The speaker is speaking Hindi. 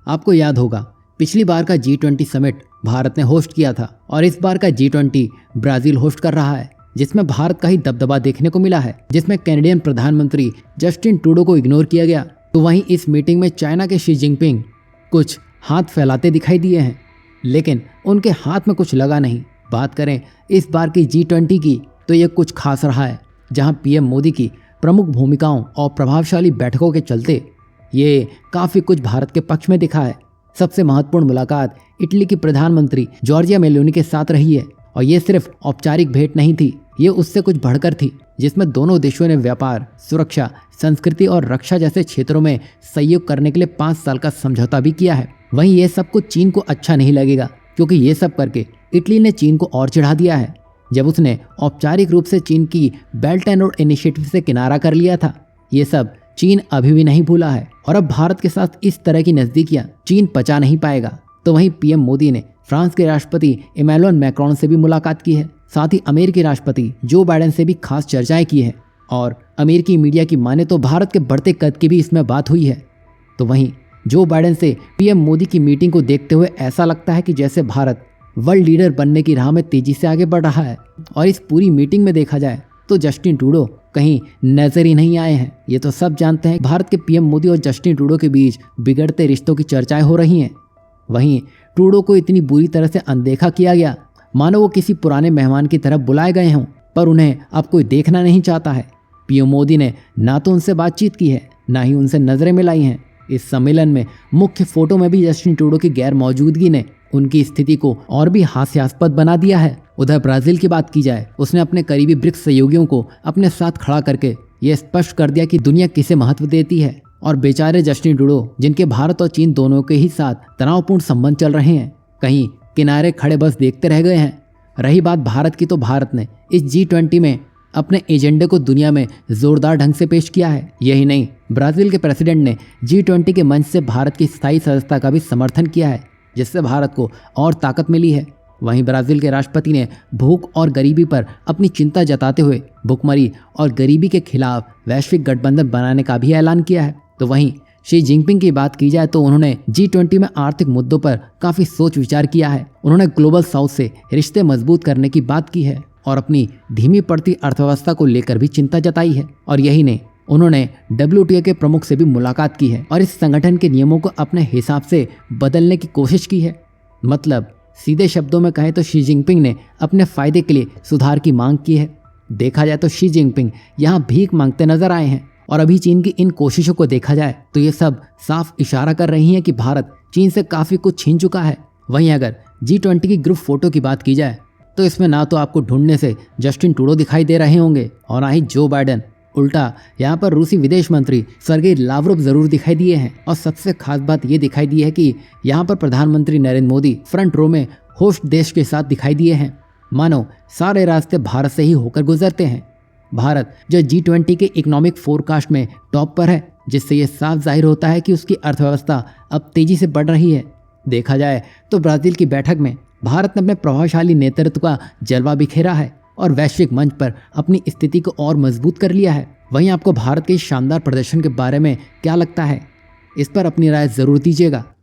आपको याद होगा पिछली बार का G20 समिट भारत ने होस्ट किया था और इस बार का G20 ब्राजील होस्ट कर रहा है, जिसमें भारत का ही दबदबा देखने को मिला है, जिसमें कैनेडियन प्रधानमंत्री जस्टिन ट्रूडो को इग्नोर किया गया। तो वहीं इस मीटिंग में चाइना के शी जिनपिंग कुछ हाथ फैलाते दिखाई दिए हैं, लेकिन उनके हाथ में कुछ लगा नहीं। बात करें इस बार की G20 की तो ये कुछ खास रहा है, जहां पीएम मोदी की प्रमुख भूमिकाओं और प्रभावशाली बैठकों के चलते ये काफ़ी कुछ भारत के पक्ष में दिखा है। सबसे महत्वपूर्ण मुलाकात इटली की प्रधानमंत्री जॉर्जिया मेलोनी के साथ रही है और ये सिर्फ औपचारिक भेंट नहीं थी, ये उससे कुछ बढ़कर थी, जिसमें दोनों देशों ने व्यापार, सुरक्षा, संस्कृति और रक्षा जैसे क्षेत्रों में सहयोग करने के लिए 5 साल का समझौता भी किया है। वहीं ये सब कुछ चीन को अच्छा नहीं लगेगा, क्योंकि ये सब करके इटली ने चीन को और चिढ़ा दिया है। जब उसने औपचारिक रूप से चीन की बेल्ट एंड रोड इनिशिएटिव से किनारा कर लिया था, ये सब चीन अभी भी नहीं भूला है और अब भारत के साथ इस तरह की नजदीकियां चीन पचा नहीं पाएगा। तो वहीं पीएम मोदी ने फ्रांस के राष्ट्रपति इमैनुअल मैक्रोन से भी मुलाकात की है, साथ ही अमेरिकी राष्ट्रपति जो बाइडेन से भी खास चर्चाएं की है और अमेरिकी मीडिया की माने तो भारत के बढ़ते कद की भी इसमें बात हुई है। तो वहीं जो बाइडेन से पीएम मोदी की मीटिंग को देखते हुए ऐसा लगता है कि जैसे भारत वर्ल्ड लीडर बनने की राह में तेजी से आगे बढ़ रहा है। और इस पूरी मीटिंग में देखा जाए तो जस्टिन ट्रूडो कहीं नजर ही नहीं आए हैं। ये तो सब जानते हैं भारत के पीएम मोदी और जस्टिन ट्रूडो के बीच बिगड़ते रिश्तों की चर्चाएं हो रही हैं। वहीं ट्रूडो को इतनी बुरी तरह से अनदेखा किया गया, मानो वो किसी पुराने मेहमान की तरह बुलाए गए हों, पर उन्हें अब कोई देखना नहीं चाहता है। पीएम मोदी ने ना तो उनसे बातचीत की है, ना ही उनसे नजरें मिलाई हैं। इस सम्मेलन में मुख्य फोटो में भी जस्टिन ट्रूडो की गैर मौजूदगी ने उनकी स्थिति को और भी हास्यास्पद बना दिया है। उधर ब्राजील की बात की जाए, उसने अपने करीबी ब्रिक्स सहयोगियों को अपने साथ खड़ा करके ये स्पष्ट कर दिया कि दुनिया किसे महत्व देती है। और बेचारे जस्टिन ट्रूडो, जिनके भारत और चीन दोनों के ही साथ तनावपूर्ण संबंध चल रहे हैं, कहीं किनारे खड़े बस देखते रह गए हैं। रही बात भारत की, तो भारत ने इस G20 में अपने एजेंडे को दुनिया में जोरदार ढंग से पेश किया है। यही नहीं, ब्राजील के प्रेसिडेंट ने G20 के मंच से भारत की स्थायी सदस्यता का भी समर्थन किया है, जिससे भारत को और ताकत मिली है। वहीं ब्राजील के राष्ट्रपति ने भूख और गरीबी पर अपनी चिंता जताते हुए भुखमरी और गरीबी के खिलाफ वैश्विक गठबंधन बनाने का भी ऐलान किया है। तो वहीं शी जिनपिंग की बात की जाए तो उन्होंने G20 में आर्थिक मुद्दों पर काफी सोच विचार किया है। उन्होंने ग्लोबल साउथ से रिश्ते मजबूत करने की बात की है और अपनी धीमी पड़ती अर्थव्यवस्था को लेकर भी चिंता जताई है। और यही नहीं, उन्होंने WTO के प्रमुख से भी मुलाकात की है और इस संगठन के नियमों को अपने हिसाब से बदलने की कोशिश की है। मतलब सीधे शब्दों में कहें तो शी जिनपिंग ने अपने फायदे के लिए सुधार की मांग की है। देखा जाए तो शी जिनपिंग यहाँ भीख मांगते नजर आए हैं और अभी चीन की इन कोशिशों को देखा जाए तो ये सब साफ इशारा कर रही हैं कि भारत चीन से काफी कुछ छीन चुका है। वहीं अगर G20 की ग्रुप फोटो की बात की जाए तो इसमें ना तो आपको ढूंढने से जस्टिन ट्रूडो दिखाई दे रहे होंगे और ना ही जो बाइडेन, उल्टा यहाँ पर रूसी विदेश मंत्री सर्गेई लावरोव जरूर दिखाई दिए हैं। और सबसे खास बात ये दिखाई दी है कि यहाँ पर प्रधानमंत्री नरेंद्र मोदी फ्रंट रो में होस्ट देश के साथ दिखाई दिए हैं, मानो सारे रास्ते भारत से ही होकर गुजरते हैं। भारत जो G20 के इकोनॉमिक फोरकास्ट में टॉप पर है, जिससे ये साफ जाहिर होता है कि उसकी अर्थव्यवस्था अब तेजी से बढ़ रही है। देखा जाए तो ब्राजील की बैठक में भारत ने अपने प्रभावशाली नेतृत्व का जलवा बिखेरा है और वैश्विक मंच पर अपनी स्थिति को और मजबूत कर लिया है। वहीं आपको भारत के शानदार प्रदर्शन के बारे में क्या लगता है? इस पर अपनी राय जरूर दीजिएगा।